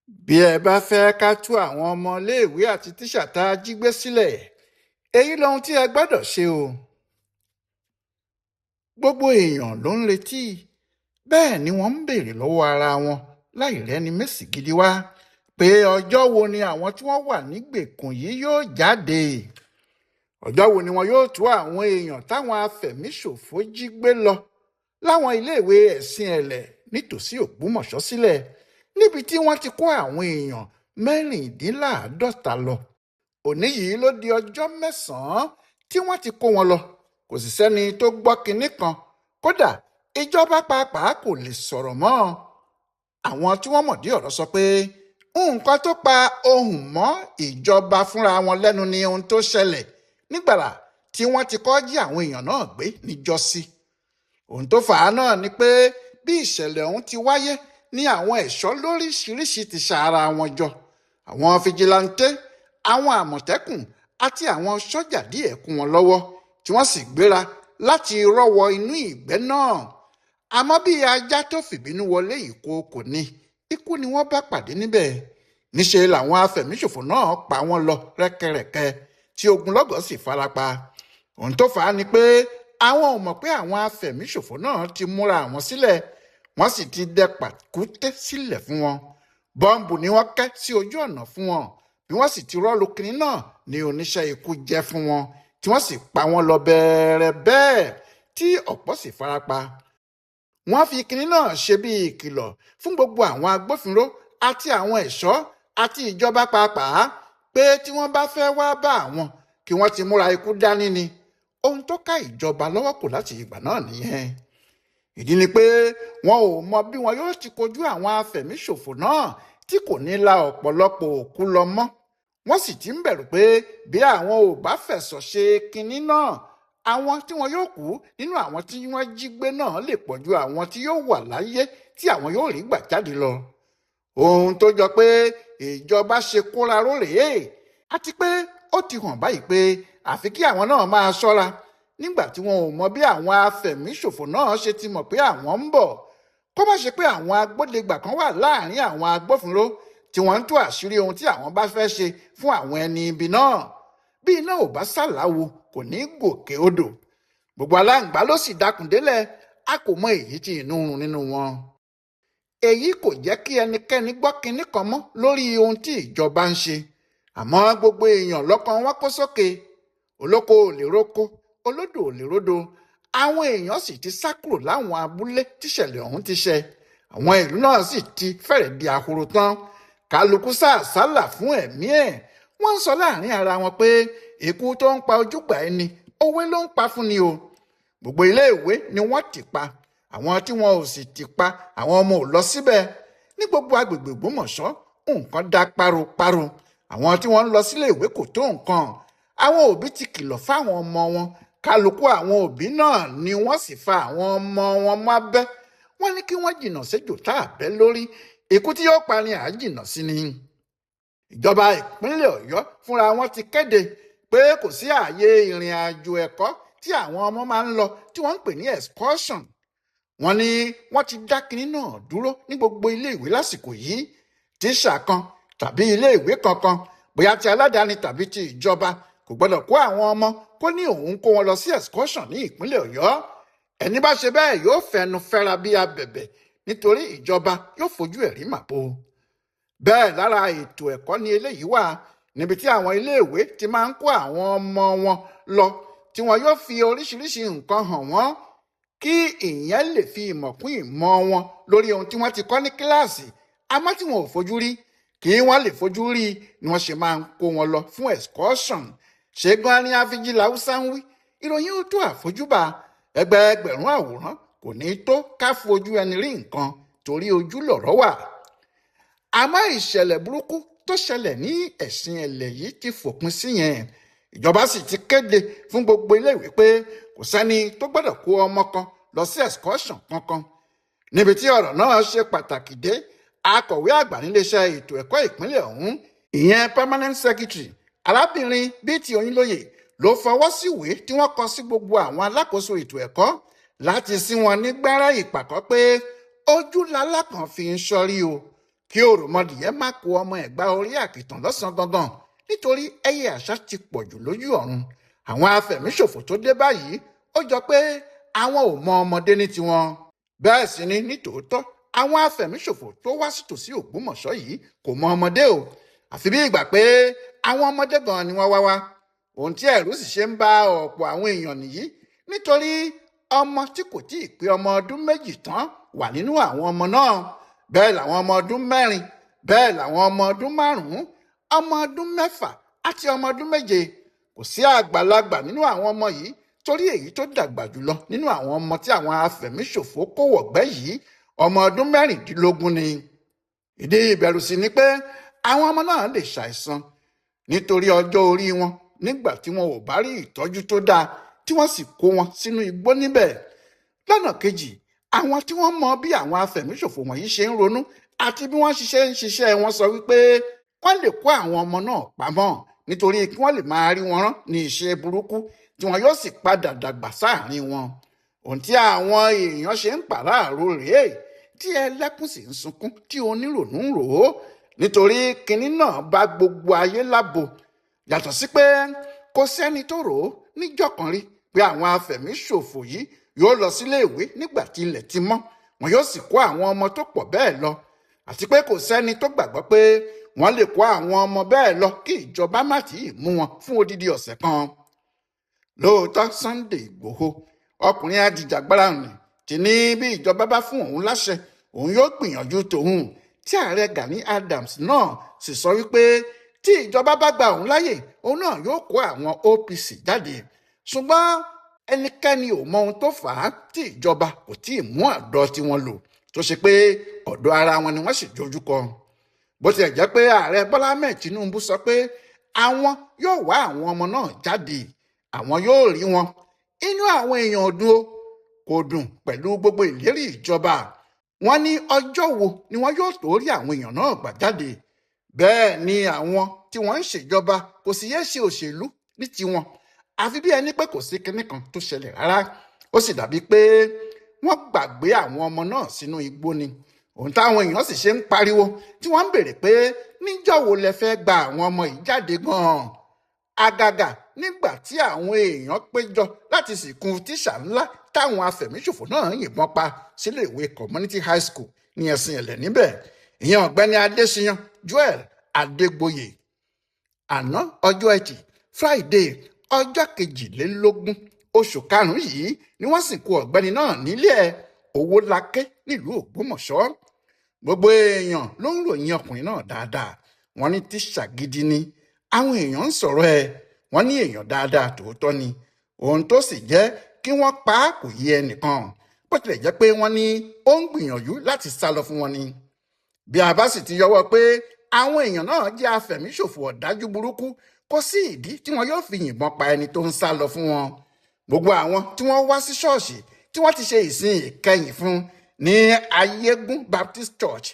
bí ẹ bá fẹ́ ká tú àwọn ọmọléèwé àti tíṣà tá a jí gbé sílẹ̀ èyí lohun tí ẹ gbọ́dọ̀ ṣe o. gbogbo èèyàn ló ń retí bẹ́ẹ̀ ni wọ́n ń béèrè lọ́wọ́ ara wọn láì rẹ́ni mèsì gidi wá pé ọjọ́ wo ni àwọn tí wọ́n wà nígbèkùn yìí yóò jáde. ọjọ́ wo ni wọn yóò tú àwọn èèyàn táwọn afẹ̀míṣòfò jí gbé lọ láwọn iléèwé ẹ̀sìn ẹ̀lẹ̀ nítòsí Ògbómọ̀ṣọ́ sílẹ̀ níbi tí wọ́n ti kó àwọn èèyàn mẹ́rìndínláàádọ́ta lọ. òní yìí ló di ọjọ́ mẹ́sàn-án tí wọ́n ti kó wọn lọ, kò sì sẹ́ni tó gbọ́ kinní kan, kódà ìjọba pàápàá kò lè sọ̀rọ̀ mọ́. àwọn tí wọ́n mọ̀dí ọ̀rọ̀ sọ pé nǹkan tó pa ohùn mọ́ ìjọba fúnra wọn lẹ́nu ni ohun tó ṣẹlẹ̀ nígbàrà tí wọ́n ti kọ́ jí àwọn èèyàn náà gbé níjọ́sí. ohun tó fà á náà ni pé bí ìṣẹ̀lẹ̀ ọ̀hún ti wáyé ní àwọn ẹ̀ṣọ́ lóríṣiríṣi ti ṣàrà wọn jọ, àwọn fìjìláńtẹ́, àwọn àmọ̀tẹ́kùn àti àwọn sọ́jà díẹ̀ kún wọn lọ́wọ́ tí wọ́n sì gbéra láti rọ́wọ́ inú ìgbẹ́ náà. àmọ́ bí ajá tó fìbínú wọlé ìkookò ni ikú ni wọ́n bá pàdé níbẹ̀. níṣe làwọn afẹ̀míṣòfò náà pa wọ́n lọ rẹ́kẹrẹ́kẹ́ tí ogunlọ́gọ̀ sì farapa. ohun tó fà á ni pé àwọn ò mọ̀ pé àwọn afẹ̀míṣòfò náà ti múra àwọn sílẹ̀, wọ́n sì ti dẹ pàkúté sílẹ̀ fún wọn. bọ́ǹbù ni wọ́n kẹ́ sí ojú ọ̀nà fún wọn, bí wọ́n sì ti rọ́ọ̀lù kinní náà ní oníṣẹ́ ikú jẹ́ fún wọn, tí wọ́n sì pa wọ́n lọ bẹ́ẹ̀rẹ̀ bẹ́ẹ̀ tí ọ̀pọ̀ sì farapa. wọ́n fi kinní náà ṣe bí ìkìlọ̀ fún gbogbo àwọn agbófinró àti àwọn ẹ̀ṣọ́ àti ìjọba pàápàá pé tí wọ́n bá fẹ́ wá bá àwọn kí wọ́n ti múra ikú dání ni. ohun tó ká ìjọba lọ́wọ́ kò láti ìgbà náà nìyẹn. ìdí ni pé wọn ò mọ bí wọn yóò ti kojú àwọn afẹ̀míṣòfò náà tí kò ní la ọ̀pọ̀lọpọ̀ òkú lọ mọ́. wọ́n sì ti ń bẹ̀rù pé bí àwọn ò bá fẹ̀sọ̀ ṣe kinní náà, àwọn tí wọn yóò kú nínú àwọn tí wọ́n jí gbé náà lè pọ̀ ju àwọn tí yóò wà láyé tí àwọn yóò rí gbà jáde lọ. ohun tó jọ pé ìjọba ṣe kóra ró rèé, àti pé ó ti hàn báyìí pé àfi kí àwọn náà máa ṣọ́ra nígbà tí wọn ò mọ bí àwọn afẹ̀míṣòfò náà ṣe ti mọ̀ pé àwọn ń bọ̀. kó má ṣe pé àwọn agbódegbà kan wà láàrin àwọn agbófinró tí wọ́n ń tú àṣírí ohun tí àwọn bá fẹ́ ṣe fún àwọn ẹni ibi náà. bí iná ò bá ṣàláwo kò ní gòkè odò. gbogbo aláǹgbá ló sì dákun délẹ̀, a kò mọ èyí tí inú run nínú wọn. èyí kò jẹ́ kí ẹnikẹ́ni gbọ́ kinní kan mọ́ lórí ohun tí ìjọba ń ṣe. àmọ́ gbogbo èèyàn lọ́kàn wọn kó sókè. olóko ò lè roko, olódò ò lè ródò. àwọn èèyàn sì ti sá kúrò láwọn abúlé tíṣẹ̀lẹ̀ ọ̀hún ti ṣẹ. àwọn ìlú náà sì ti fẹ́rẹ̀ di ahoro tán. kálukú sá àsálà fún ẹ̀mí ẹ̀. wọ́n ń sọ láàrin ara wọn pé ikú tó ń pa ojúgbà ẹni òwe ló ń pa fún ni o. gbogbo iléèwé ni wọ́n ti pa, àwọn tí wọn ò sì ti pa àwọn ọmọ ò lọ síbẹ̀. ní gbogbo agbègbè Ògbómọ̀ṣọ́ nǹkan dá páropáro. àwọn tí wọ́n ń lọ sílé ìwé kò tó nǹkan. àwọn òbí ti kìlọ̀ fáwọn ọmọ wọn, kálukú àwọn òbí náà ni wọ́n sì fa àwọn ọmọ wọn mábẹ́. wọ́n ní kí wọ́n jìnnà séjò tá a bẹ́ lórí, ikú tí yóò parí àjìnnà sí ni. ìjọba ìpínlẹ̀ Ọ̀yọ́ fúnra wọn ti kéde pé kò sí ààyè ìrìn àjò ẹ̀kọ́ tí àwọn ọmọ máa ń lọ tí wọ́n ń pè ní excursion. wọ́n ní wọ́n ti dá kinní náà dúró ní gbogbo iléèwé lásìkò yìí. tíṣà kan tàbí iléèwé kankan, bóyá ti aládàáni tàbí ti ìjọba, kò gbọdọ̀ kó àwọn ọmọ kó ní òun kó wọn lọ sí excursion ní ìpínlẹ̀ Ọ̀yọ́. ẹni bá ṣe bẹ́ẹ̀ yóò fẹnu fẹ́ra bí abẹ̀bẹ̀, nítorí ìjọba yóò fojú ẹ̀rí màbo. bẹ́ẹ̀ lára ètò ẹ̀kọ́ ni eléyìí wà, níbi tí àwọn iléèwé ti máa ń kó àwọn ọmọ wọn lọ tí wọn yóò fi oríṣiríṣi nǹkan hàn wọ́n kí ìyẹn lè fi ìmọ̀ kún ìmọ̀ wọn lórí ohun tí wọ́n ti kọ́ ní kíláàsì àmọ́ tí wọn ò fojú rí. kí wọ́n lè fojú rí ni wọ́n ṣe máa ń kó wọn lọ fún excursion. ṣé gan ni àfijì làwùsá ń wí, ìròyìn ó tó àfojúbà. ẹgbẹẹgbẹ̀rún àwòrán kò ní tó ká fojú ẹni rí nǹkan, torí ojú lọ̀rọ̀ wà. àmọ́ ìṣẹ̀lẹ̀ burúkú tó ṣẹlẹ̀ ní ẹ̀sìn ẹ̀lẹ̀ yìí ti fòpin sí yẹn. ìjọba sì ti kéde fún gbogbo iléèwé pé kò sẹ́ni tó gbọ́dọ̀ kó ọmọ kan lọ sí excursion kankan. níbi tí ọ̀rọ̀ náà ṣe pàtàkì dé, akọ̀wé àgbà níléeṣẹ́ ètò ẹ̀kọ́ ìpínlẹ̀ ọ̀hún, ìyẹn permanent secretary arábìnrin Bíìtì Oyínlóye, ló fọwọ́ síwèé tí wọ́n kọ sí gbogbo àwọn alákòóso ètò ẹ̀kọ́ láti sí wọn ní gbẹ́rẹ́ ìpàkọ́ pé ojú lalákàn fi ń ṣọ́rí o. kí òròmọdìyẹ má kó ọmọ ẹ̀gbá orí àkìtàn lọ́sàn-án gangan nítorí ẹyẹ àṣà ti pọ̀jù lójú ọ̀run. Àwọn afẹ̀míṣòfò tó dé báyìí ó jọ pé àwọn ò mọ ọmọdé ní tiwọn. Bẹ́ẹ̀ sì ni nítòótọ́ àwọn afẹ̀míṣòfò tó wá sítòsí Ògbómọ̀ṣọ́ yìí kò mọ ọmọdé o, àfi bí ìgbà pé àwọn ọmọdé gan ni wọ́n wá. Ohun tí ẹ̀rù sì ṣe ń bá ọ̀pọ̀ àwọn èèyàn nìyí nítorí ọmọ tí kò tí ì pé ọmọ ọdún méjì tán wà nínú àwọn ọmọ náà. Bẹ́ẹ̀ làwọn ọmọ ọdún mẹ́rin, bẹ́ẹ̀ làwọn ọmọ ọdún márùn-ún, ọmọ ọdún mẹ́fà àti ọmọ ọdún méje. Kò sí àgbàlagbà nínú àwọn ọmọ yìí torí èyí tó dàgbà jùlọ nínú àwọn ọmọ tí àwọn afẹ̀míṣòfò kó wọ̀gbẹ́ yìí ọmọ ọdún mẹ́rìndínlógún ni. Ìdí ìbẹ̀rù sì ni pé àwọn ọmọ náà lè ṣàìsàn nítorí ọjọ́ orí wọn nígbà tí wọn ò bá rí ìtọ́jú tó dáa tí wọ́n sì kó wọn sínú igbó níbẹ̀. Lọ́nà kejì, àwọn tí wọ́n mọ bí àwọn afẹ̀míṣòfò wọ̀nyí ṣe ń ronú àti bí wọ́n ń ṣiṣẹ́ wọn sọ wípé wọ́n lè kó àwọn ọmọ náà pamọ́ nítorí kí wọ́n lè máa rí wọn rán ní iṣẹ́ burúkú tí wọn yóò sì padà dàgbà sáàrin wọn. Ohun tí àwọn èèyàn ṣe ń pàráàrò rèé tí ẹlẹ́kùn sì ń sunkún tí onírònú ń rò ó nítorí kinní náà bá gbogbo ayé lábo. Yàtọ̀ sí pé kò sẹ́ni tó rò ó níjọ́ kan rí pé àwọn afẹ̀míṣòfò yìí yóò lọ sílé ìwé nígbà tí ilẹ̀ ti mọ́, wọn yóò sì kó àwọn ọmọ tó pọ̀ bẹ́ẹ̀ lọ, àti pé kò sẹ́ni tó gbàgbọ́ pé wọ́n lè kó àwọn ọmọ bẹ́ẹ̀ lọ kí ìjọba má tí ì mú wọn fún odidi ọ̀sẹ̀ kan. Lóòótọ́ Sunday Ìgbòho, ọkùnrin ajìjàgbara nì, ti ní bí ìjọba bá fún òun láṣẹ òun yóò gbìyànjú tòun, tí ààrẹ Gani Adams náà sì sọ wípé tí ìjọba bá gba òun láyè òun náà yóò kó àwọn OPC jáde. Ṣùgbọ́n ẹnikẹ́ni ò mọ ohun tó fà á tí ìjọba kò tí ì mú àdó tiwọn lò tó ṣe pé ọ̀dọ̀ ara wọn ni wọ́n sì dojú kọ. Bó tilẹ̀ jẹ́ pé ààrẹ Bọ́lá Ahmed Tinubu sọ pé àwọn yóò wá àwọn ọmọ náà jáde, àwọn yóò rí wọn. Inú àwọn èèyàn kò dùn pẹ̀lú gbogbo ìlérí ìjọba. Wọ́n ní ọjọ́ wo ni wọ́n yóò tó rí àwọn èèyàn náà gbà jáde. Bẹ́ẹ̀ ni àwọn tí wọ́n ń ṣèjọba kò sì yé ṣe òṣèlú ní tiwọn, àfi bí ẹni pé kò sí kinní kan tó ṣẹlẹ̀ rárá. Ó sì dàbí pé wọ́n gbàgbé àwọn ọmọ náà sínú igbó ni. Ohun táwọn èèyàn sì ṣe ń pariwo tí wọ́n ń béèrè pé níjọ́ wo lẹ fẹ́ gba àwọn ọmọ yìí jáde gan-an. Àgàgà nígbà tí àwọn èèyàn péjọ láti sìnkú tíṣà ńlá táwọn afẹ̀míṣòfò náà yìnbọn pa sílé ìwé community high school ní ẹ̀sìn ẹ̀lẹ̀ níbẹ̀, ìyẹn ọ̀gbẹ́ni Adéṣíyàn Joel Adégbóyè. Àná ọjọ́ Ẹtì Friday ọjọ́ 22 oṣù karùn-ún yìí ni wọ́n sìnkú ọ̀gbẹ́ni náà nílé Owólàkè nílùú Ògbómọ̀ṣọ́. Gbogbo èèyàn ló ń ròyìn ọkùnrin náà dáadáa. Wọ́n ní tíṣà gidi ni, àwọn èèyàn ń sọ̀rọ̀ ẹ̀, wọ́n ní èèyàn dáadáa tòótọ́ ni. Ohun tó sì jẹ́ kí wọ́n pa á kò yé ẹnìkan, bó tilẹ̀ jẹ́ pé wọ́n ní ó ń gbìyànjú láti sá lọ fún wọn ni. Bí a bá sì ti yọwọ́ pé àwọn èèyàn náà jẹ́ afẹ̀míṣòfò ọ̀dájú burúkú, kò sí ìdí tí wọn yóò fi yìnbọn pa ẹni tó ń sá lọ fún wọn. Gbogbo àwọn tí wọ́n wá sí ṣọ́ọ̀ṣì tí wọ́n ti ṣe ìsìn ìkẹyìn fún ní Ayégún Baptist Church,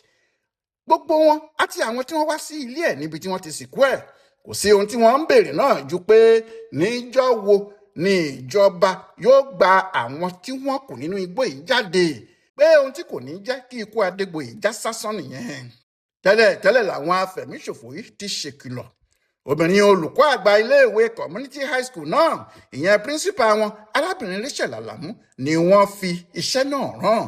gbogbo wọn àti àwọn tí wọ́n wá sí ilé ẹ̀ níbi tí wọ́n ti sìnkú ẹ̀, kò sí ohun tí wọ́n ń béèrè náà ju pé níjọ́ wo ni ìjọba yóò gba àwọn tí wọ́n kù nínú igbó yìí jáde, pé ohun tí kò ní jẹ́ kí ikú Adégbòyè já sásán nìyẹn. Tẹ́lẹ̀ làwọn afẹ̀míṣòfò yìí ti ṣèkìlọ̀. Obìnrin olùkọ́ àgbà iléèwé community high school náà, ìyẹn principal wọn arábìnrin Rachel Alamu, ni wọ́n fi iṣẹ́ náà rán.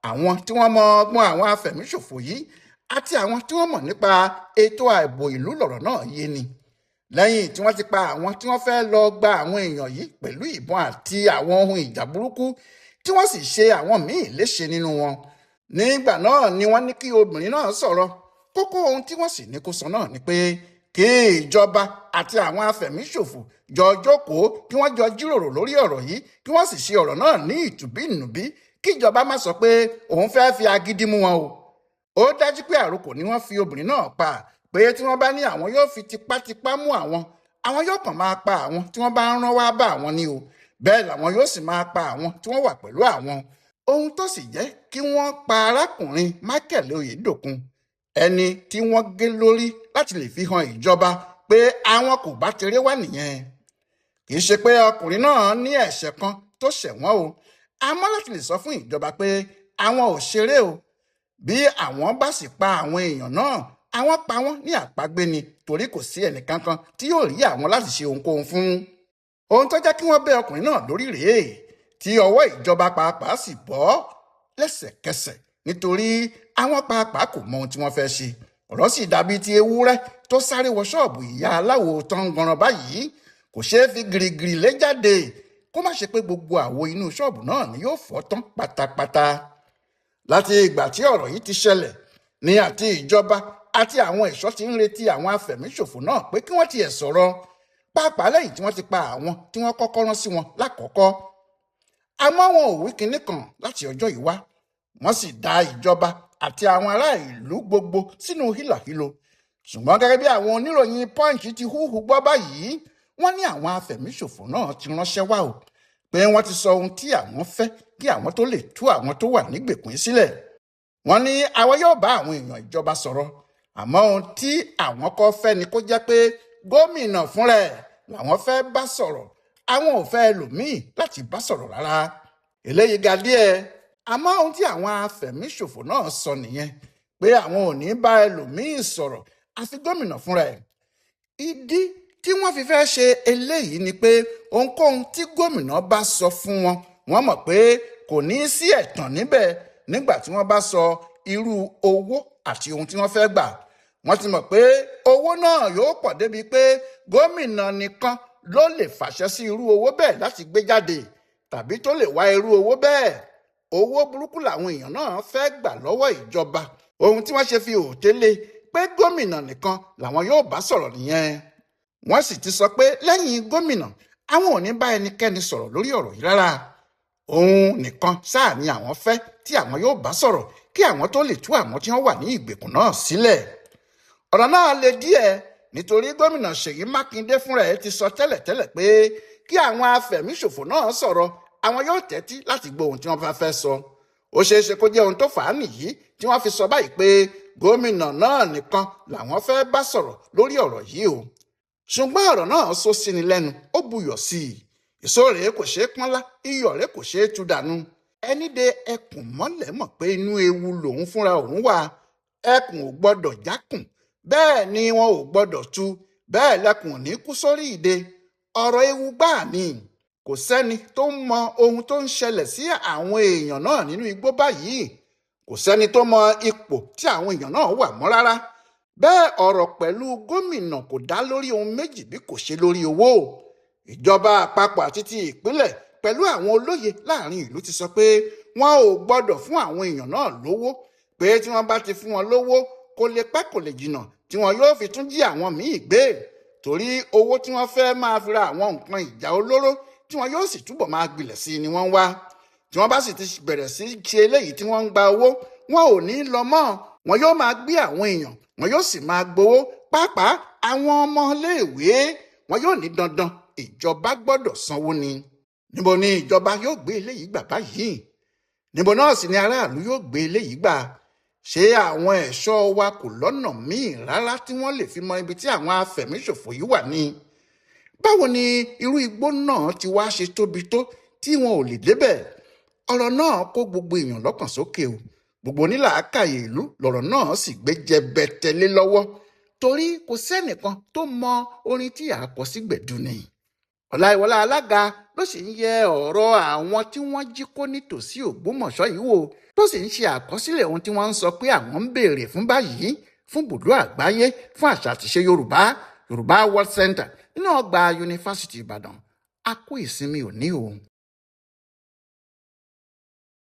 Àwọn tí wọ́n mọ ọgbọ́n àwọn afẹ̀míṣòfò yìí àti àwọn tí wọ́n mọ̀ nípa ètò ààbò ìlú lọ̀rọ̀ náà yé ni. Lẹ́yìn tí wọ́n ti pa àwọn tí wọ́n fẹ́ lọ gba àwọn èèyàn yìí pẹ̀lú ìbọn àti àwọn ohun ìjà burúkú tí wọ́n sì ṣe àwọn míì léṣe nínú wọn, nígbà náà ni wọ́n ní kí obìnrin náà sọ̀rọ̀. Kókó ohun tí wọ́n sì ní kó sọ náà ni pé kí ìjọba àti àwọn afẹ̀míṣòfò jọ jókòó kí wọ́n jọ jíròrò lórí ọ̀rọ̀ yìí, kí wọ́n sì ṣe ọ̀rọ̀ náà ní ìtùbínùbí, kí ìjọba má sọ pé òun fẹ́ fi agídí mú wọn o. Ó dájú pé àròkò ni wọ́n fi obìnrin náà pa, pé tí wọ́n bá ní àwọn yóò fi tipátipá mú àwọn yóò kàn máa pa àwọn tí wọ́n bá ń rán wá bá àwọn ni o. Bẹ́ẹ̀ làwọn yóò sì máa pa àwọn tí wọ́n wà pẹ̀lú àwọn. Ohun tó sì jẹ́ kí wọ́n pa arákùnrin Michael Oyèdòkun, ẹni tí wọ́n gé lórí láti lè fi hàn ìjọba pé àwọn kò bá tiré wá nìyẹn. Kì í ṣe pé ọkùnrin náà ní ẹ̀ṣẹ̀ kan tó ṣẹ̀ wọ́n o, àmọ́ láti lè sọ fún ìjọba pé àwọn ò ṣeré o. bí àwọn bá sì pa àwọn èèyàn náà àwọn pa wọ́n ní àpagbé ni torí kò sí ẹnìkankan tí yóò rí àwọn láti ṣe ohunkóhun fún. ohun tó jẹ́ kí wọ́n bẹ́ ọkùnrin náà lórí rèé tí ọwọ́ ìjọba pàápàá sì bọ́ lẹ́sẹ̀kẹsẹ̀ nítorí àwọn pàápàá kò mọ ohun tí wọ́n fẹ́ ṣe. ọ̀rọ̀ sì dàbí ti ewúrẹ́ tó sáré wọ ṣọ́ọ̀bù ìyá aláwo tó ń gbọ̀nràn báyìí kò ṣeé fi gìrìgìrì lé jáde kó má ṣe pé gbogbo àwo inú ṣọ́ọ̀bù náà ni yóò fọ́ tán pátápátá. láti ìgbà tí ọ̀rọ̀ yìí ti ṣẹlẹ̀ ní àti ìjọba àti àwọn ẹ̀ṣọ́ ti ń retí àwọn afẹ̀míṣòfò náà pé kí wọ́n tiẹ̀ sọ̀rọ̀ pàápàá lẹ́yìn tí wọ́n ti pa àwọn tí wọ́n kọ́kọ́ rán sí wọn lákọ̀ọ́kọ́. àmọ́ wọn ò wí kinní kan láti ọjọ́ yìí wá wọ́n sì dá ìjọba àti àwọn ará ìlú gbogbo sínú hílàhílo. ṣùgbọ́n gẹ́gẹ́ bí àwọn oníròyìn Punch ti húhù gbọ́ báyìí wọ́n ní àwọn afẹ̀míṣòfò náà ti ránṣẹ́ wá o pé wọ́n ti sọ ohun tí àwọn fẹ́ kí àwọn tó lè tú àwọn tó wà nígbèkùn sílẹ̀. wọ́n ní àwọn yóò bá àwọn èèyàn ìjọba sọ̀rọ̀ àmọ́ ohun tí àwọn kọ́ fẹ́ ni kó jẹ́ pé gómìnà fúnra ẹ̀ làwọn fẹ́ bá sọ̀rọ̀ àwọn ò fẹ́ ẹlòmíì láti bá sọ̀rọ̀ rárá. eléyìí ga díẹ̀ àmọ́ ohun tí àwọn afẹ̀míṣòfò náà sọ nìyẹn pé àwọn ò ní bá ẹlòmíì sọ̀rọ̀ àfi gómìnà fúnra ẹ̀. ìdí tí wọ́n fi fẹ́ ṣe eléyìí ni pé ohunkóhun tí gómìnà bá sọ fún wọn wọ́n mọ̀ pé kò ní í sí ẹ̀tàn níbẹ̀ nígbà tí wọ́n bá sọ irú owó àti ohun tí wọ́n fẹ́ gbà. wọ́n ti mọ̀ pé owó náà yóò pọ̀ débi pé gómìnà nìkan ló lè fàṣẹ sí irú owó bẹ́ẹ̀ láti gbé jáde tàbí tó lè wá irú owó bẹ́ẹ̀. owó burúkú làwọn èèyàn náà fẹ́ gbà lọ́wọ́ ìjọba. ohun tí wọ́n ṣe fi òtélé pé gómìnà nìkan làwọn yóò bá sọ̀rọ̀ nìyẹn. wọ́n sì ti sọ pé lẹ́yìn gómìnà àwọn ò ní bá ẹnikẹ́ni sọ̀rọ̀ lórí ọ̀rọ̀ yìí rárá. òun nìkan sáà ni àwọn fẹ́ tí àwọn yóò bá sọ̀rọ̀ kí àwọn tó lè tú àwọn tí wọ́n wà ní ìgbèkùn náà sílẹ̀. ọ̀rọ̀ náà le díẹ̀ nítorí gómìnà Ṣèyí Mákindé fúnra ẹ̀ ti sọ tẹ́lẹ̀tẹ́lẹ̀ pé kí àwọn afẹ̀míṣòfò náà sọ̀rọ̀ àwọn yóò tẹ́tí láti gbọ́ ohun tí wọ́n bá fẹ́ sọ. ó ṣeé ṣe kó jẹ́ ohun tó fà á nìyí tí wọ́n fi sọ báyìí pé gómìnà náà nìkan làwọn fẹ́ bá sọ̀rọ̀ lórí ọ̀rọ̀ yìí o. ṣùgbọ́n ọ̀rọ̀ náà sọ sí ni lẹ́nu ó buyọ̀ sí i. èso rèé kò ṣeé pọ́nlá iyọ̀ rèé kò ṣeé tú dànù. ẹni de ẹkùn mọ́lẹ̀ mọ̀ pé inú ewu lòun fúnra òun wà. ẹkùn ò gbọ́dọ̀ jákùn bẹ́ẹ̀ ni wọn ò gbọ́dọ̀ tú bẹ́ẹ̀ lẹkùn ò ní kú sórí ìdè. ọ̀rọ̀ ewu gbáà ni kò sẹ́ni tó mọ ohun tó ń ṣẹlẹ̀ sí àwọn èèyàn náà nínú igbó báyìí. kò sẹ́ni tó mọ ipò tí àwọn èèyàn náà wà mọ́ rárá. bẹ́ẹ̀ ọ̀rọ̀ pẹ̀lú gómìnà kò dá lórí ohun méjì bí kò ṣe lórí owó. ìjọba àpapọ̀ àti ti ìpínlẹ̀ pẹ̀lú àwọn olóye láàrin ìlú ti sọ pé wọn ò gbọ́dọ̀ fún àwọn èèyàn náà lówó pé tí wọ́n bá ti fún wọn lówó kò lè pẹ́ kò lè jìnnà tí wọn yóò fi tún jí àwọn míì gbé torí owó tí wọ́n fẹ́ máa fi ra àwọn nǹkan ìjà olóró tí wọn yóò sì túbọ̀ máa gbilẹ̀ sí ni wọ́n wá. tí wọ́n bá sì ti bẹ̀rẹ̀ sí ṣe eléyìí tí wọ́n ń gba owó wọn ò ní lọ mọ́ wọn yóò máa gbé àwọn èèyàn wọn yóò sì máa gbowó pàápàá àwọn ọmọléèwé wọn yóò ní dandan ìjọba gbọ́dọ̀ sanwó ni. níbo ni ìjọba yóò gbé eléyìí gbà báyìí? níbo náà sì ni aráàlú yóò gbé eléyìí gbà? ṣé àwọn ẹ̀ṣọ́ wa kò lọ́nà míì rárá tí wọ́n lè fi mọ ibi tí àwọn afẹ̀míṣòfò yìí wà ni? báwo ni irú igbó náà ti wá ṣe tóbi tó tí wọn ò lè débẹ̀? ọ̀rọ̀ náà kó gbogbo èèyàn lọ́kàn sókè o. gbogbo onílàákàyè ìlú lọ̀rọ̀ náà sì gbé jẹbẹtẹ lé lọ́wọ́ torí kò sẹ́nìkan tó mọ orin tí àkọ sí gbẹ̀du ni. Ọláìwọlá Alága ló sì ń yẹ ọ̀rọ̀ àwọn tí wọ́n jí kó nítòsí Ògbómọ̀ṣọ́ yìí wò tó sì ń ṣe àkọsílẹ̀ ohun tí wọ́n ń sọ pé àwọn ń béèrè fún báyìí fún ibùdó àgbáyé fún àṣà àtìṣe Yorùbá World Center nínú ọgbà Yunifásitì Ìbàdàn. a kú ìsinmi òní o.